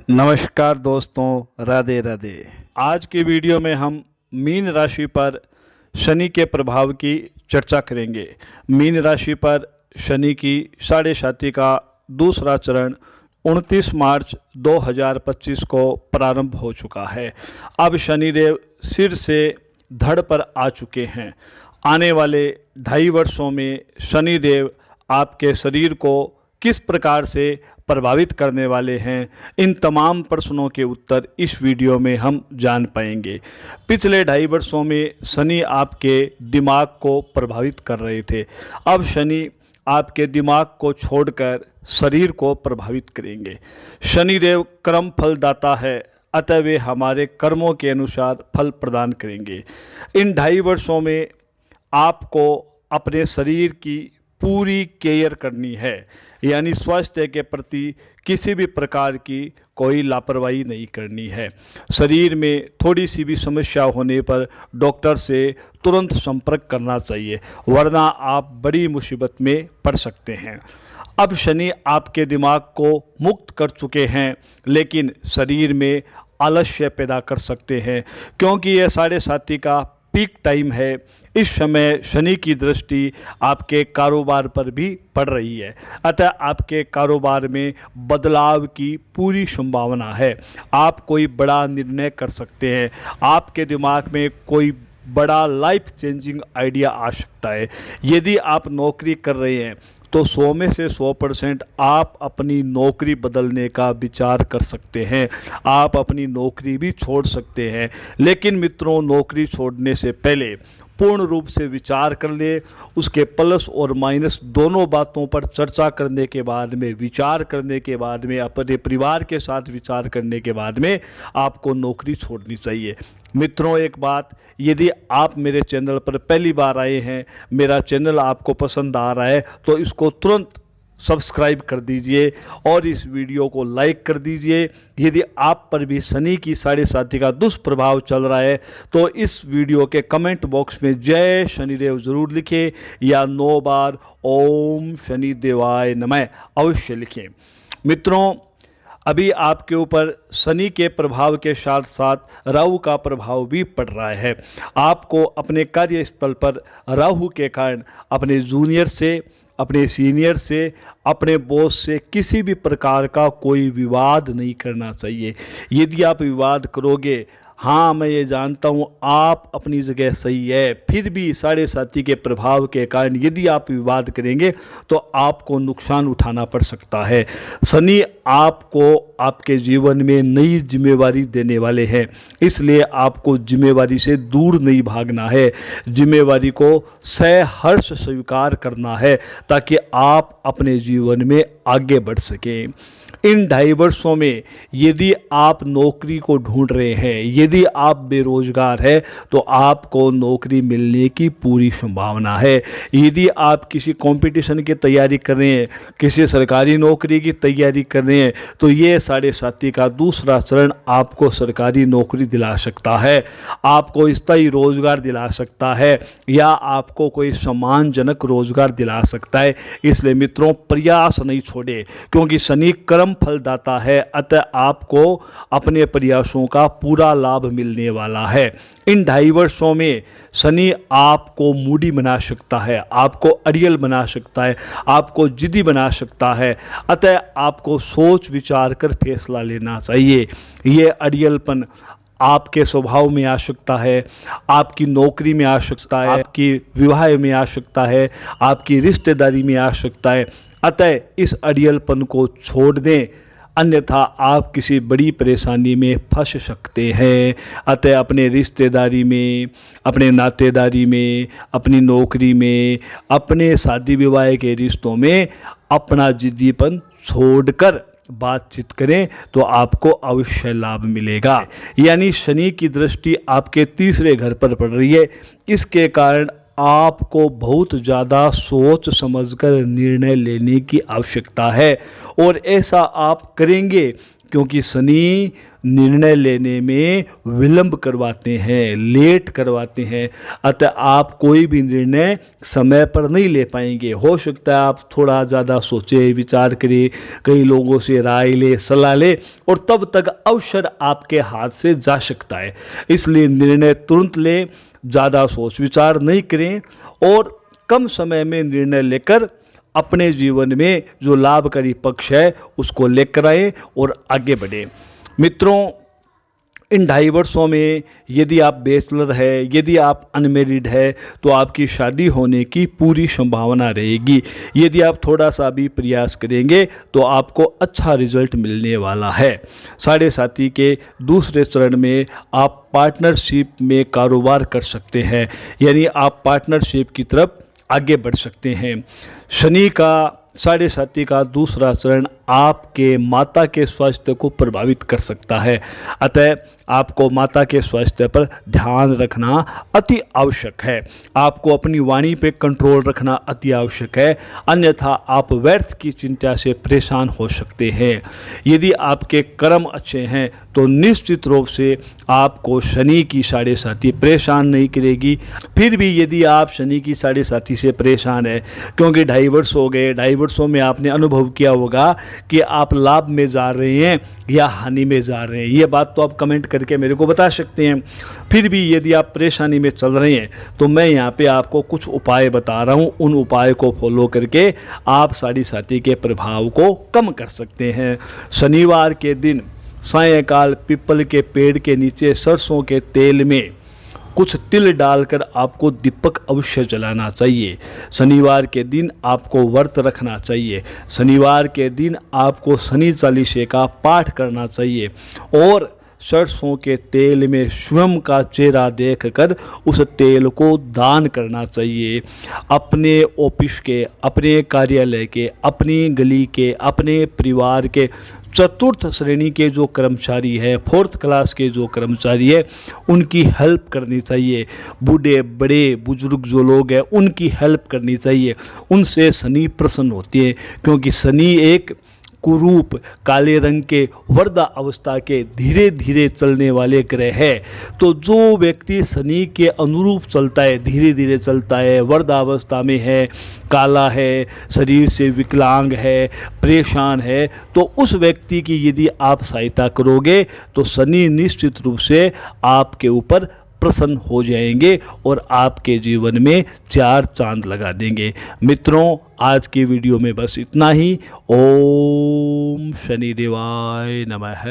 नमस्कार दोस्तों, राधे राधे। आज की वीडियो में हम मीन राशि पर शनि के प्रभाव की चर्चा करेंगे। मीन राशि पर शनि की साढ़े साती का दूसरा चरण 29 मार्च 2025 को प्रारंभ हो चुका है। अब शनिदेव सिर से धड़ पर आ चुके हैं। आने वाले 2.5 वर्षों में शनिदेव आपके शरीर को किस प्रकार से प्रभावित करने वाले हैं, इन तमाम प्रश्नों के उत्तर इस वीडियो में हम जान पाएंगे। पिछले 2.5 वर्षों में शनि आपके दिमाग को प्रभावित कर रहे थे। अब शनि आपके दिमाग को छोड़कर शरीर को प्रभावित करेंगे। शनिदेव कर्म फलदाता है, अतः वे हमारे कर्मों के अनुसार फल प्रदान करेंगे। इन 2.5 वर्षों में आपको अपने शरीर की पूरी केयर करनी है, यानी स्वास्थ्य के प्रति किसी भी प्रकार की कोई लापरवाही नहीं करनी है। शरीर में थोड़ी सी भी समस्या होने पर डॉक्टर से तुरंत संपर्क करना चाहिए, वरना आप बड़ी मुसीबत में पड़ सकते हैं। अब शनि आपके दिमाग को मुक्त कर चुके हैं, लेकिन शरीर में आलस्य पैदा कर सकते हैं, क्योंकि यह साढ़े साती का पीक टाइम है। इस समय शनि की दृष्टि आपके कारोबार पर भी पड़ रही है, अतः आपके कारोबार में बदलाव की पूरी संभावना है। आप कोई बड़ा निर्णय कर सकते हैं, आपके दिमाग में कोई बड़ा लाइफ चेंजिंग आइडिया आ सकता है। यदि आप नौकरी कर रहे हैं तो 100 में से 100% आप अपनी नौकरी बदलने का विचार कर सकते हैं। आप अपनी नौकरी भी छोड़ सकते हैं, लेकिन मित्रों, नौकरी छोड़ने से पहले पूर्ण रूप से विचार कर ले। उसके प्लस और माइनस दोनों बातों पर चर्चा करने के बाद में, विचार करने के बाद में, अपने परिवार के साथ विचार करने के बाद में आपको नौकरी छोड़नी चाहिए। मित्रों, एक बात, यदि आप मेरे चैनल पर पहली बार आए हैं, मेरा चैनल आपको पसंद आ रहा है तो इसको तुरंत सब्सक्राइब कर दीजिए और इस वीडियो को लाइक कर दीजिए। यदि आप पर भी शनि की साढ़े साती का दुष्प्रभाव चल रहा है तो इस वीडियो के कमेंट बॉक्स में जय शनिदेव ज़रूर लिखें, या 9 बार ओम शनिदेवाय नमः अवश्य लिखें। मित्रों, अभी आपके ऊपर शनि के प्रभाव के साथ साथ राहु का प्रभाव भी पड़ रहा है। आपको अपने कार्यस्थल पर राहु के कारण अपने जूनियर से, अपने सीनियर से, अपने बॉस से किसी भी प्रकार का कोई विवाद नहीं करना चाहिए। यदि आप विवाद करोगे, हाँ मैं ये जानता हूँ आप अपनी जगह सही है, फिर भी साढ़े साती के प्रभाव के कारण यदि आप विवाद करेंगे तो आपको नुकसान उठाना पड़ सकता है। शनि आपको आपके जीवन में नई जिम्मेवारी देने वाले हैं, इसलिए आपको जिम्मेवारी से दूर नहीं भागना है। जिम्मेवारी को सहर्ष स्वीकार करना है ताकि आप अपने जीवन में आगे बढ़ सकें। इन 2.5 वर्षों में यदि आप नौकरी को ढूंढ रहे हैं, यदि आप बेरोजगार हैं, तो आपको नौकरी मिलने की पूरी संभावना है। यदि आप किसी कंपटीशन की तैयारी कर रहे हैं, किसी सरकारी नौकरी की तैयारी कर रहे हैं, तो ये साढ़े साती का दूसरा चरण आपको सरकारी नौकरी दिला सकता है, आपको स्थायी रोजगार दिला सकता है, या आपको कोई सम्मानजनक रोजगार दिला सकता है। इसलिए मित्रों, प्रयास नहीं छोड़े, क्योंकि शनि कर्म फलदाता है, अतः आपको अपने प्रयासों का पूरा लाभ मिलने वाला है। इन 2.5 वर्षों में शनि आपको मूडी बना सकता है, आपको अड़ियल बना सकता है, आपको जिद्दी बना सकता है, अतः आपको सोच विचार कर फैसला लेना चाहिए। ये अड़ियलपन आपके स्वभाव में आ सकता है, आपकी नौकरी में आ सकता है, आपकी विवाह में आ सकता है, आपकी रिश्तेदारी में आ सकता है। अतः इस अड़ियलपन को छोड़ दें, अन्यथा आप किसी बड़ी परेशानी में फंस सकते हैं। अतः अपने रिश्तेदारी में, अपने नातेदारी में, अपनी नौकरी में, अपने शादी विवाह के रिश्तों में अपना जिद्दीपन छोड़कर बातचीत करें तो आपको अवश्य लाभ मिलेगा। यानी शनि की दृष्टि आपके तीसरे घर पर पड़ रही है, इसके कारण आपको बहुत ज़्यादा सोच समझकर निर्णय लेने की आवश्यकता है, और ऐसा आप करेंगे क्योंकि शनि निर्णय लेने में विलंब करवाते हैं, लेट करवाते हैं। अतः आप कोई भी निर्णय समय पर नहीं ले पाएंगे। हो सकता है आप थोड़ा ज़्यादा सोचें, विचार करें, कई लोगों से राय ले, सलाह ले, और तब तक अवसर आपके हाथ से जा सकता है। इसलिए निर्णय तुरंत लें, ज़्यादा सोच विचार नहीं करें और कम समय में निर्णय लेकर अपने जीवन में जो लाभकारी पक्ष है उसको लेकर आए और आगे बढ़े। मित्रों, इन 2.5 वर्षों में यदि आप बैचलर है, यदि आप अनमेरिड है, तो आपकी शादी होने की पूरी संभावना रहेगी। यदि आप थोड़ा सा भी प्रयास करेंगे तो आपको अच्छा रिजल्ट मिलने वाला है। 7.5 के दूसरे चरण में आप पार्टनरशिप में कारोबार कर सकते हैं, यानी आप पार्टनरशिप की तरफ आगे बढ़ सकते हैं। शनि का 7.5 का दूसरा चरण आपके माता के स्वास्थ्य को प्रभावित कर सकता है। अतः आपको माता के स्वास्थ्य पर ध्यान रखना अति आवश्यक है। आपको अपनी वाणी पे कंट्रोल रखना अति आवश्यक है, अन्यथा आप व्यर्थ की चिंता से परेशान हो सकते हैं। यदि आपके कर्म अच्छे हैं तो निश्चित रूप से आपको शनि की 7.5 परेशान नहीं करेगी। फिर भी यदि आप शनि की 7.5 से परेशान है, क्योंकि 2.5 वर्ष हो गए, 2.5 वर्षों में आपने अनुभव किया होगा कि आप लाभ में जा रहे हैं या हानि में जा रहे हैं। ये बात तो आप कमेंट करके मेरे को बता सकते हैं। फिर भी यदि आप परेशानी में चल रहे हैं तो मैं यहाँ पे आपको कुछ उपाय बता रहा हूँ। उन उपाय को फॉलो करके आप 7.5 के प्रभाव को कम कर सकते हैं। शनिवार के दिन सायंकाल पीपल के पेड़ के नीचे सरसों के तेल में कुछ तिल डालकर आपको दीपक अवश्य जलाना चाहिए। शनिवार के दिन आपको व्रत रखना चाहिए। शनिवार के दिन आपको शनि चालीसे का पाठ करना चाहिए और सरसों के तेल में स्वयं का चेहरा देखकर उस तेल को दान करना चाहिए। अपने ऑफिस के, अपने कार्यालय के, अपनी गली के, अपने परिवार के चतुर्थ श्रेणी के जो कर्मचारी है, 4th क्लास के जो कर्मचारी है, उनकी हेल्प करनी चाहिए। बूढ़े बड़े बुजुर्ग जो लोग हैं उनकी हेल्प करनी चाहिए। उनसे शनि प्रसन्न होती है, क्योंकि शनि एक कुरूप काले रंग के वर्धा अवस्था के धीरे धीरे चलने वाले ग्रह है। तो जो व्यक्ति शनि के अनुरूप चलता है, धीरे धीरे चलता है, वर्धा अवस्था में है, काला है, शरीर से विकलांग है, परेशान है, तो उस व्यक्ति की यदि आप सहायता करोगे तो शनि निश्चित रूप से आपके ऊपर प्रसन्न हो जाएंगे और आपके जीवन में 4 चांद लगा देंगे। मित्रों, आज की वीडियो में बस इतना ही। ओम शनिदेवाय नमः।